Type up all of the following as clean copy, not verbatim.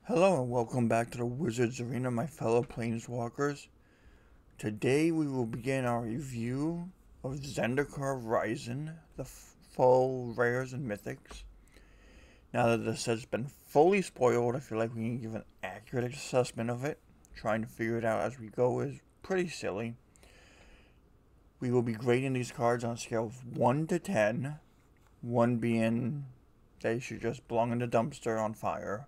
Hello and welcome back to the Wizards Arena, my fellow Planeswalkers. Today we will begin our review of Zendikar Rising, the full rares and mythics. Now that this has been fully spoiled, I feel like we can give an accurate assessment of it. Trying to figure it out as we go is pretty silly. We will be grading these cards on a scale of 1 to 10, 1 being they should just belong in the dumpster on fire,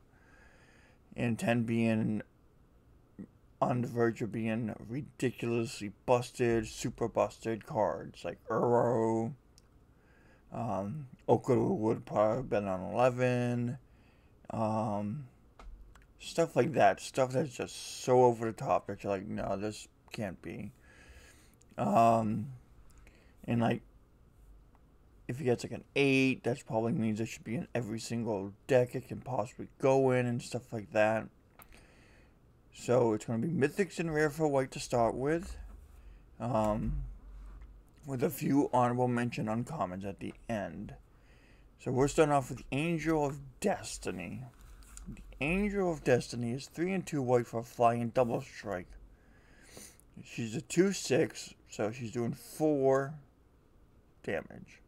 and 10 being on the verge of being ridiculously busted, super busted cards like Uro. Okuru would probably have been on 11. Stuff like that. Stuff that's just so over the top that you're like, no, this can't be. And like, if he gets like an 8, that probably means it should be in every single deck it can possibly go in and stuff like that. So it's going to be mythics and rare for white to start with a few honorable mention uncommons at the end. So we're starting off with the Angel of Destiny. The Angel of Destiny is 3 and 2 white for a flying double strike. She's a 2/6, so she's doing 4 damage.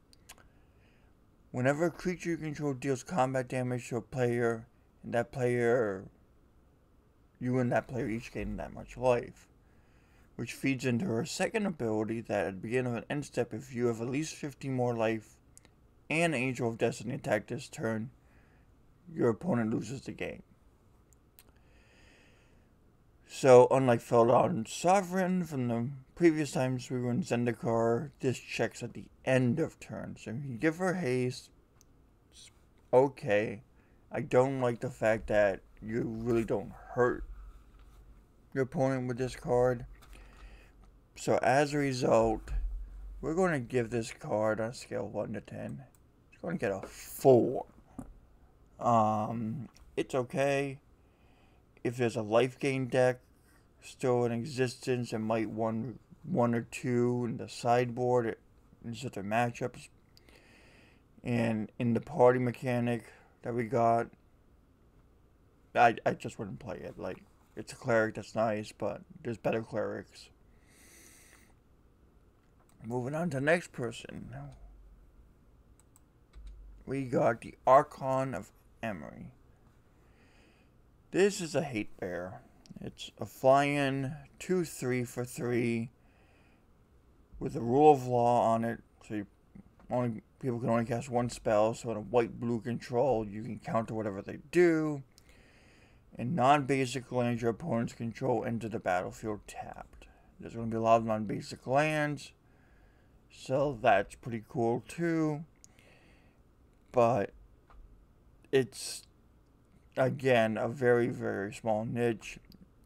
Whenever a creature you control deals combat damage to a player, and that player, you and that player each gain that much life, which feeds into her second ability that at the beginning of an end step, if you have at least 50 more life and Angel of Destiny attack this turn, your opponent loses the game. So, unlike Feldon Sovereign from the previous times we were in Zendikar, this checks at the end of turn. So you give her haste. It's okay. I don't like the fact that you really don't hurt your opponent with this card. So as a result, we're going to give this card on a scale of 1 to 10. It's going to get a 4. It's okay. If there's a life gain deck still in existence, it might one or two in the sideboard in certain matchups. And in the party mechanic that we got, I just wouldn't play it. Like, it's a cleric that's nice, but there's better clerics. Moving on to the next person. We got the Archon of Emery. This is a hate bear. It's a flying 2/3 for 3 with a rule of law on it. So people can only cast one spell. So in a white-blue control, you can counter whatever they do. And non-basic lands your opponents control enter the battlefield tapped. There's going to be a lot of non-basic lands, so that's pretty cool too. But it's, again, a very, very small niche,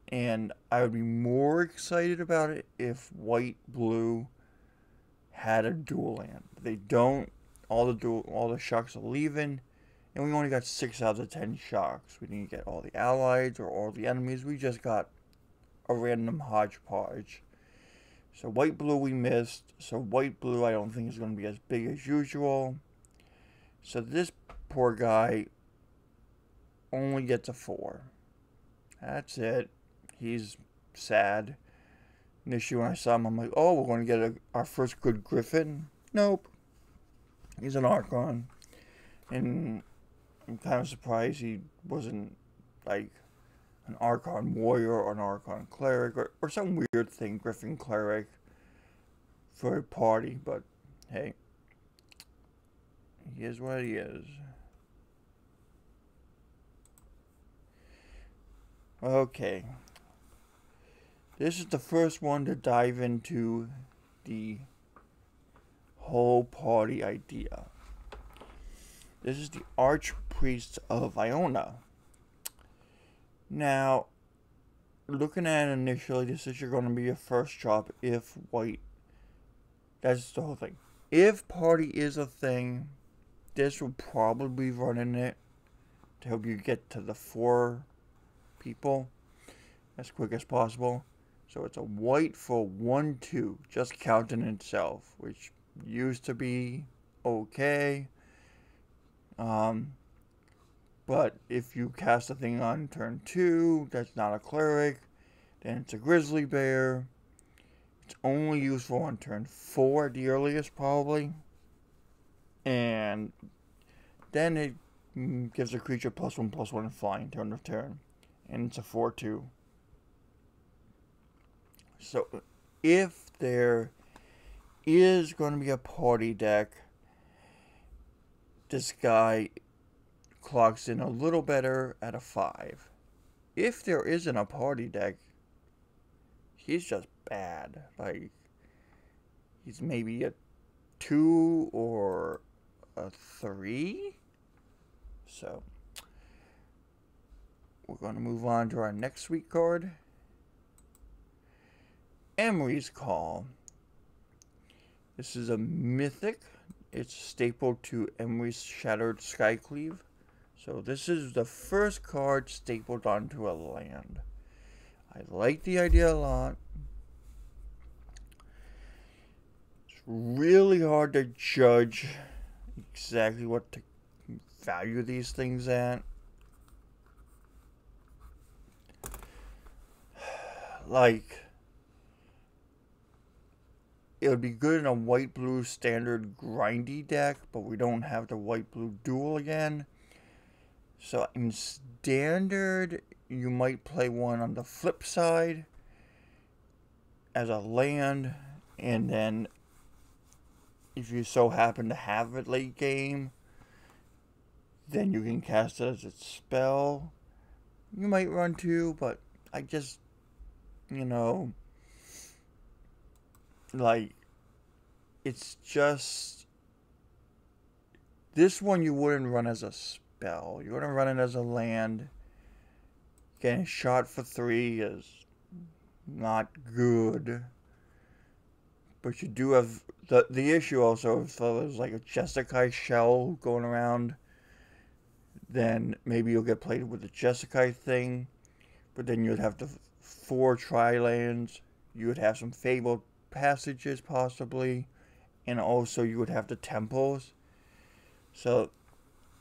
and I would be more excited about it if white-blue had a dual land. They don't. All the shocks are leaving, and we only got 6 out of the 10 shocks. We didn't get all the allies or all the enemies. We just got a random hodgepodge. So white-blue we missed. So white-blue I don't think is going to be as big as usual. So this poor guy only gets a 4. That's it. He's sad. Initially when I saw him, I'm like, oh, we're going to get our first good Griffin. Nope. He's an Archon. And I'm kind of surprised he wasn't like an Archon warrior or an Archon cleric or some weird thing, Griffin cleric for a party. But hey, he is what he is. Okay. This is the first one to dive into the whole party idea. This is the Archpriest of Iona. Now, looking at it initially, this is going to be your first drop if white. That's the whole thing. If party is a thing, this will probably be running it to help you get to the 4 people as quick as possible. So it's a white for 1/2, just counting itself, which used to be okay. But if you cast a thing on turn 2, that's not a cleric, then it's a grizzly bear. It's only useful on turn 4 at the earliest, probably. And then it gives a creature +1/+1 flying turn to turn. And it's a 4/2. So if there is going to be a party deck, this guy clocks in a little better at a 5. If there isn't a party deck, he's just bad. Like, he's maybe a 2 or a 3. So, we're going to move on to our next sweet card. Emery's Call. This is a mythic. It's stapled to Emery's Shattered Skycleave. So this is the first card stapled onto a land. I like the idea a lot. It's really hard to judge exactly what to value these things at. Like, it would be good in a white-blue standard grindy deck, but we don't have the white-blue dual again. So in standard, you might play one on the flip side as a land, and then if you so happen to have it late game, then you can cast it as a spell. You might run 2, but I just, you know, like, it's just, this one you wouldn't run as a spell. You're going to run it as a land. Getting shot for 3 is not good. But you do have the issue also, if there's like a Jeskai shell going around, then maybe you'll get played with the Jeskai thing. But then you'd have the 4 tri-lands. You would have some Fabled Passages possibly. And also you would have the temples. So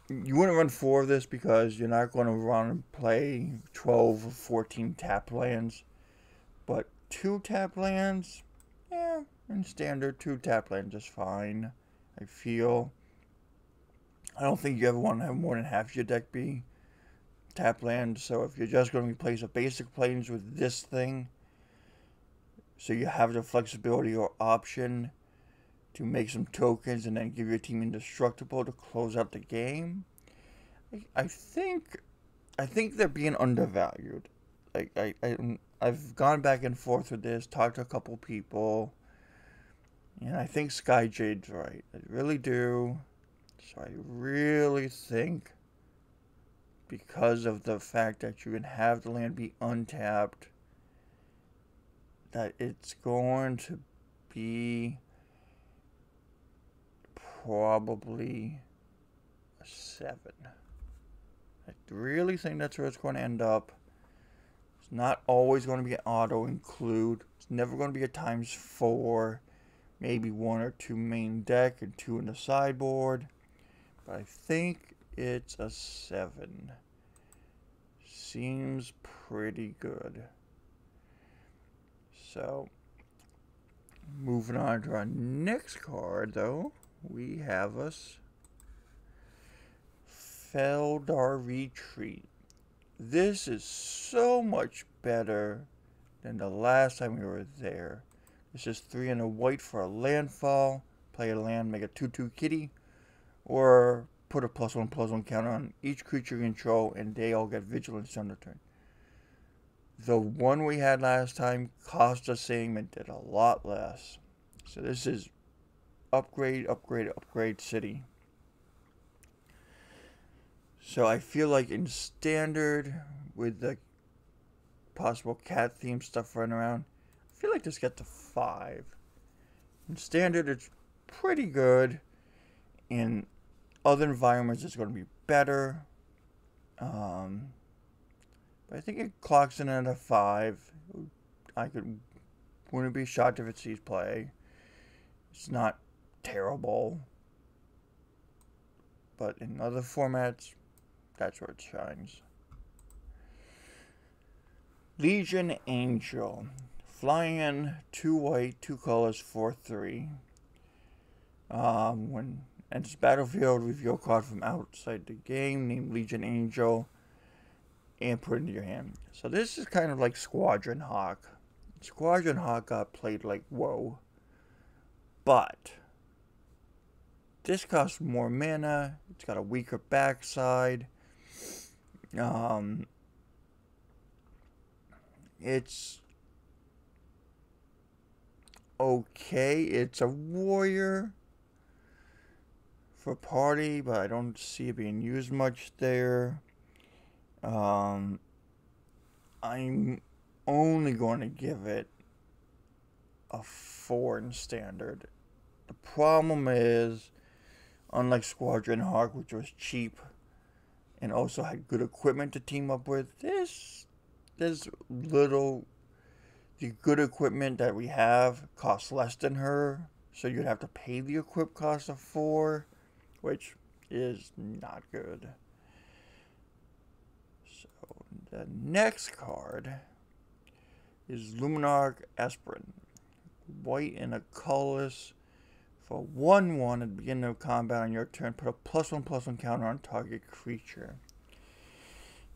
you wouldn't run 4 of this because you're not going to run and play 12 or 14 tap lands. But 2 tap lands, yeah, in standard, 2 tap lands is fine, I feel. I don't think you ever want to have more than half your deck be tap land. So if you're just going to replace a basic planes with this thing, so you have the flexibility or option to make some tokens and then give your team indestructible to close out the game, I think they're being undervalued. Like I've gone back and forth with this, talked to a couple people, and I think Skyjade's right. I really do. So I really think, because of the fact that you can have the land be untapped, that it's going to be probably a 7. I really think that's where it's going to end up. It's not always going to be an auto include. It's never going to be a ×4. Maybe 1 or 2 main deck and 2 in the sideboard. But I think it's a 7. Seems pretty good. So, moving on to our next card, though, we have us Feldar Retreat. This is so much better than the last time we were there. This is 3 and a white for a landfall. Play a land, make a 2/2 kitty, or put a +1/+1 counter on each creature you control, and they all get vigilance on the turn. The one we had last time cost the same and did a lot less. So this is upgrade, upgrade, upgrade city. So I feel like in standard, with the possible cat theme stuff running around, I feel like this gets a 5. In standard, it's pretty good. In other environments, it's going to be better. But I think it clocks in at a 5. Wouldn't be shocked if it sees play. It's not terrible. But in other formats, That's where it shines. Legion Angel. Flying 2 white, 2 colors, 4/3. When enters battlefield, reveal a card from outside the game named Legion Angel and put it into your hand. So this is kind of like Squadron Hawk. Squadron Hawk got played like whoa. But this costs more mana. It's got a weaker backside. It's okay. It's a warrior for party, but I don't see it being used much there. I'm only going to give it a 4 in standard. The problem is, unlike Squadron Hawk, which was cheap and also had good equipment to team up with, there's little. The good equipment that we have costs less than her, so you'd have to pay the equip cost of 4, which is not good. So the next card is Luminaric Aspirin. White and a colorless for 1/1 at the beginning of combat on your turn. Put a +1/+1 counter on target creature.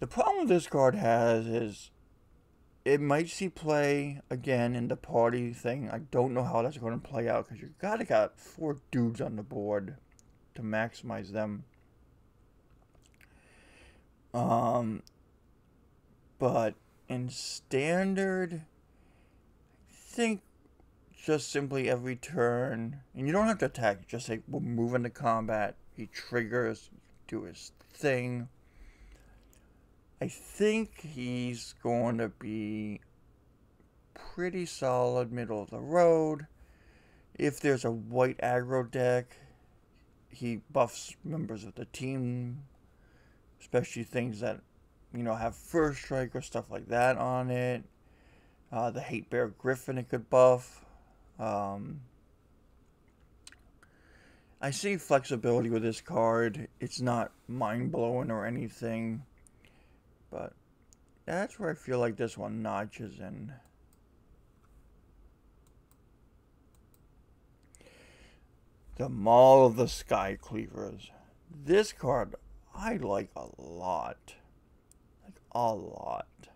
The problem this card has is it might see play again in the party thing. I don't know how that's going to play out because you got 4 dudes on the board to maximize them. But in standard, I think just simply every turn, and you don't have to attack, just say we'll move into combat. He triggers, do his thing. I think he's going to be pretty solid, middle of the road. If there's a white aggro deck, he buffs members of the team, especially things that, have first strike or stuff like that on it. The Hate Bear Griffin it could buff. I see flexibility with this card. It's not mind-blowing or anything. But that's where I feel like this one notches in. The Maul of the Sky Cleavers. This card I like a lot. Like a lot.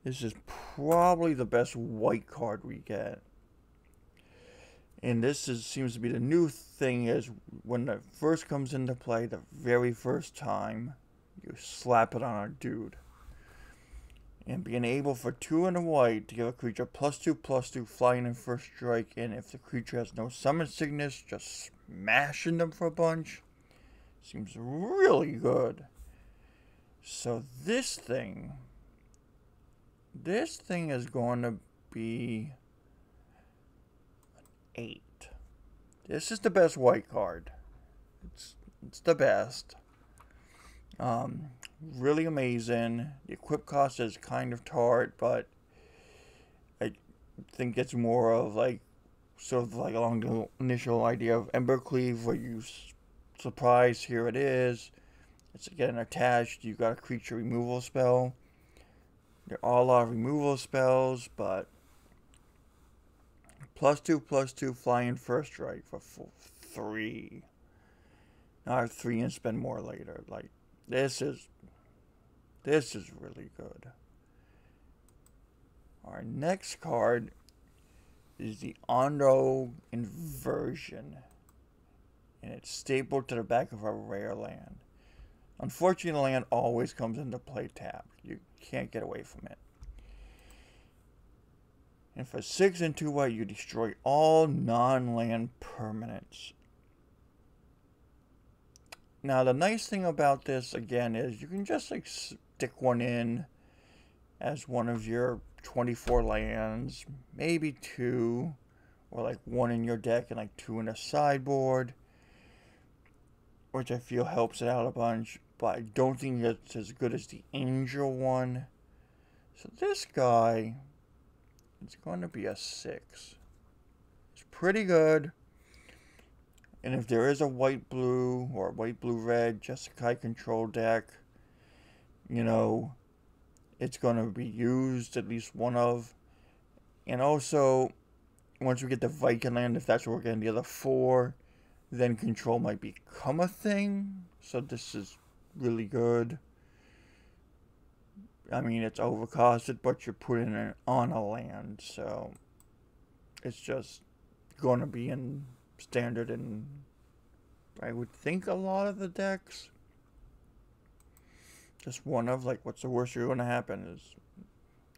This is probably the best white card we get. And this seems to be the new thing is when it first comes into play, the very first time, you slap it on a dude. And being able for 2 and a white to give a creature +2/+2 flying in first strike, and if the creature has no summon sickness, just smashing them for a bunch. Seems really good. So this thing is going to be an 8. This is the best white card. It's the best. Really amazing. The equip cost is kind of tart, but I think it's more of like, sort of like along the initial idea of Ember Cleave, where you surprise, here it is. It's again attached. You got a creature removal spell. There are a lot of removal spells, but +2/+2 flying first strike for 3. Now I have 3 and spend more later. Like, this is really good. Our next card is the Andro Inversion, and it's stapled to the back of a rare land. Unfortunately, the land always comes into play tapped. You can't get away from it. And for 6 and 2 white, you destroy all non-land permanents. Now, the nice thing about this, again, is you can just, like, stick one in as one of your 24 lands, maybe 2, or, like, 1 in your deck and, like, 2 in a sideboard, which I feel helps it out a bunch, but I don't think it's as good as the Angel one. So this guy, it's going to be a 6. It's pretty good. And if there is a white-blue or white-blue-red Jeskai control deck, you know, it's going to be used, at least one of. And also, once we get the Viking land, if that's what we're getting the other 4, then control might become a thing. So this is really good. I mean, it's overcosted, but you're putting it on a land, so it's just going to be in standard in, I would think, a lot of the decks. Just one of, like, what's the worst you're going to happen is,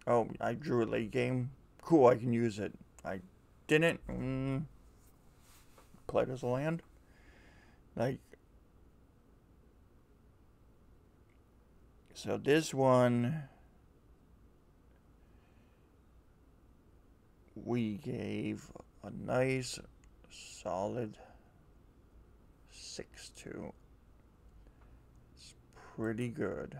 oh, I drew a late game. Cool, I can use it. I didn't. Play it as a land. Like, so this one, we gave a nice, solid 6-2. It's pretty good.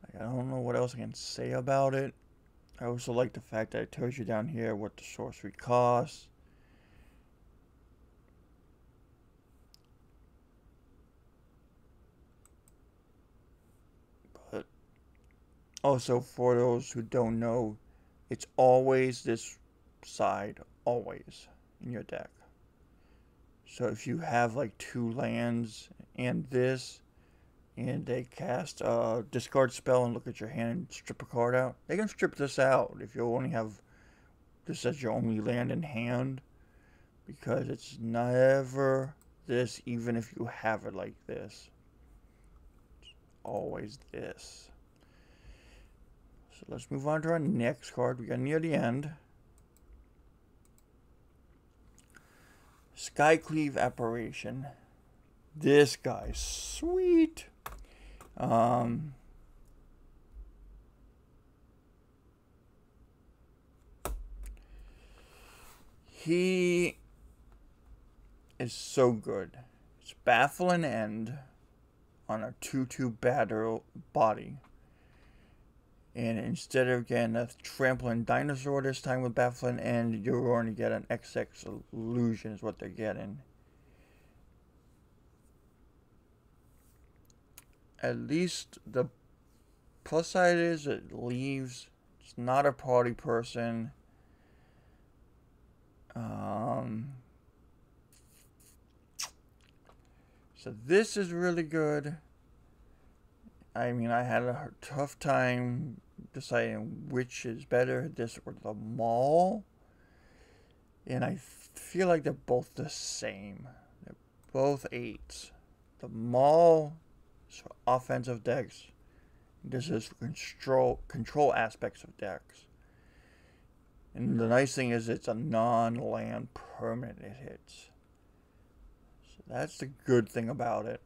Like, I don't know what else I can say about it. I also like the fact that it tells you down here what the sorcery costs. But also, for those who don't know, it's always this side, always, in your deck. So if you have like 2 lands and this, and they cast a discard spell and look at your hand and strip a card out, they can strip this out if you only have this as your only land in hand, because it's never this, even if you have it like this. It's always this. So let's move on to our next card. We got near the end. Skycleave Apparition. This guy's sweet. He is so good. It's Baffling End on a 2/2 battle body. And instead of getting a Trampling Dinosaur this time with Baffling End, you're going to get an XX Illusion is what they're getting. At least the plus side is it leaves. It's not a party person. So this is really good. I mean, I had a tough time deciding which is better, this or the Maul. And I feel like they're both the same. They're both 8s. The Maul is for offensive decks. This is for control aspects of decks. And the nice thing is it's a non-land permanent it hits. So that's the good thing about it.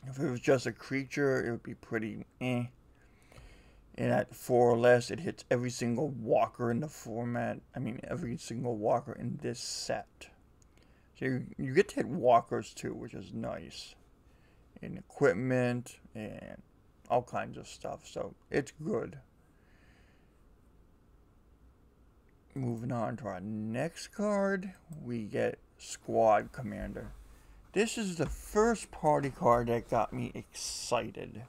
If it was just a creature, it would be pretty eh. And at 4 or less, it hits every single walker in the format. I mean, every single walker in this set. So you get to hit walkers too, which is nice. And equipment and all kinds of stuff. So it's good. Moving on to our next card, we get Squad Commander. This is the first party card that got me excited.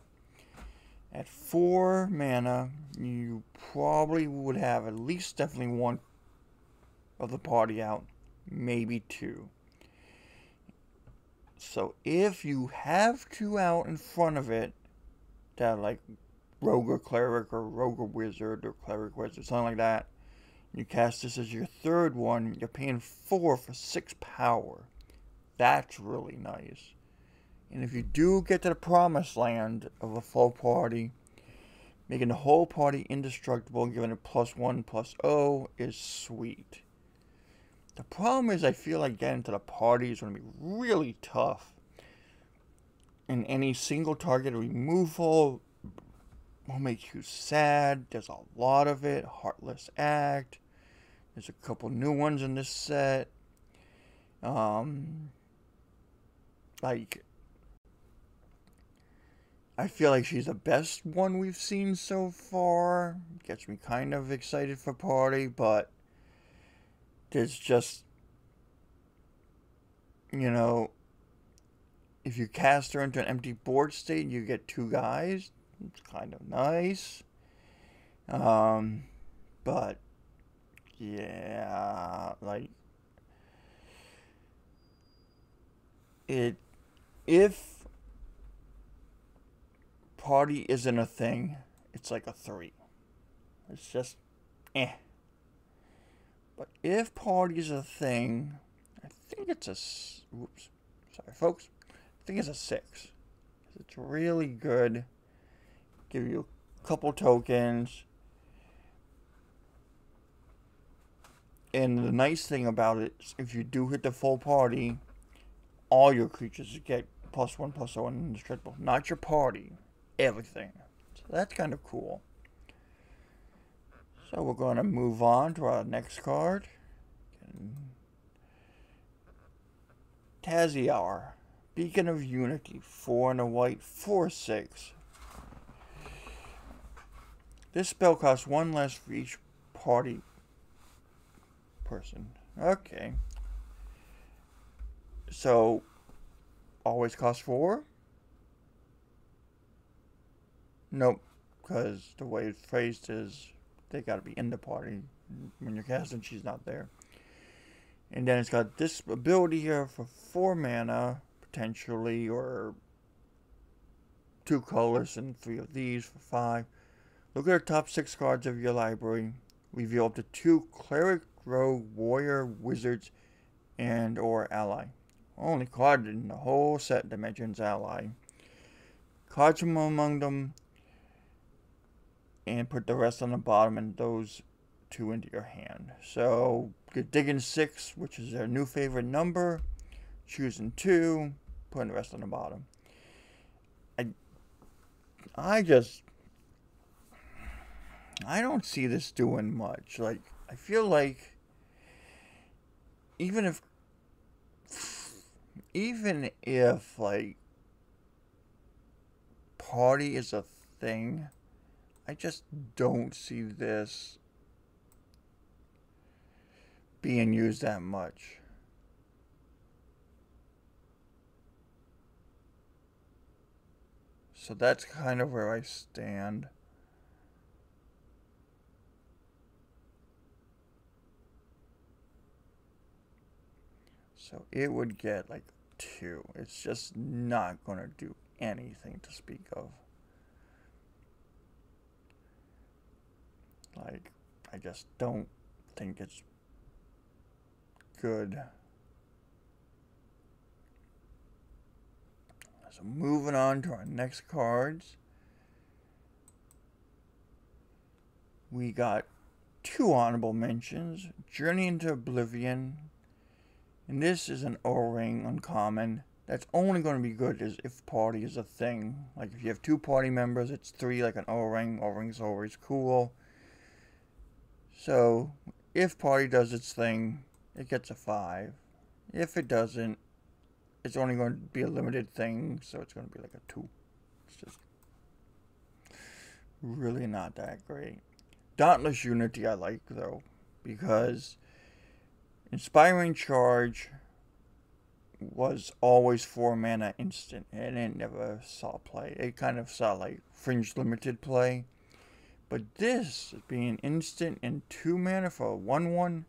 At 4 mana, you probably would have at least definitely 1 of the party out, maybe 2. So if you have 2 out in front of it, that like Rogue or Cleric or Rogue or Wizard or Cleric Wizard, something like that, you cast this as your 3rd one, you're paying 4 for 6 power. That's really nice. And if you do get to the promised land of a full party, making the whole party indestructible and giving it +1/+0 is sweet. The problem is I feel like getting to the party is going to be really tough. And any single target removal will make you sad. There's a lot of it. Heartless Act. There's a couple new ones in this set. Like, I feel like she's the best one we've seen so far. Gets me kind of excited for party, but there's just, you know, if you cast her into an empty board state, you get 2 guys. It's kind of nice. But yeah, like if party isn't a thing, it's like a 3. It's just eh. But if party is a thing, I think it's a whoops. Sorry folks. I think it's a 6. It's really good. Give you a couple tokens. And the nice thing about it is if you do hit the full party, all your creatures get +1/+1 indestructible. Not your party. Everything. So that's kind of cool. So we're going to move on to our next card. Tazzy, Beacon of Unity. 4 and a white, 4/6. This spell costs 1 less for each party person. Okay. So, always costs 4? Nope. Because the way it's phrased is they gotta be in the party. When you're casting, she's not there. And then it's got this ability here for 4 mana, potentially, or 2 colors and 3 of these for 5. Look at the top 6 cards of your library. Reveal up to 2 cleric, rogue, warrior, wizards, and or ally. Only card in the whole set that mentions ally. Cards from among them, and put the rest on the bottom, and those 2 into your hand. So you're digging 6, which is their new favorite number, choosing 2, putting the rest on the bottom. I don't see this doing much. Like, I feel like even if like party is a thing, I just don't see this being used that much. So that's kind of where I stand. So it would get like 2. It's just not going to do anything to speak of. Like, I just don't think it's good. So moving on to our next cards. We got 2 honorable mentions. Journey into Oblivion. And this is an O-ring uncommon. That's only going to be good if party is a thing. Like if you have 2 party members, it's 3 like an O-ring. O-ring's always cool. So if party does its thing, it gets a 5. If it doesn't, it's only going to be a limited thing, so it's going to be like a 2. It's just really not that great. Dauntless Unity I like though, because Inspiring Charge was always 4 mana instant, and it never saw play. It kind of saw like fringe limited play. But this being instant and 2 mana for a 1/1,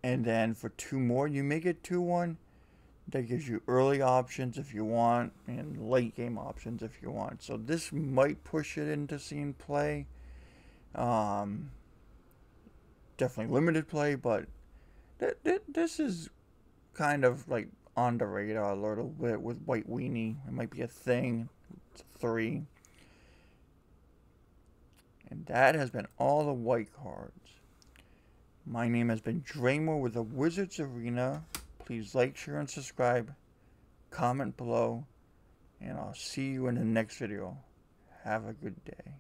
and then for 2 more you make it 2/1. That gives you early options if you want, and late game options if you want. So this might push it into seeing play. Definitely limited play, but this is kind of like on the radar a little bit with White Weenie. It might be a thing. It's a 3. And that has been all the white cards. My name has been Draymore with the Wizards Arena. Please like, share, and subscribe. Comment below. And I'll see you in the next video. Have a good day.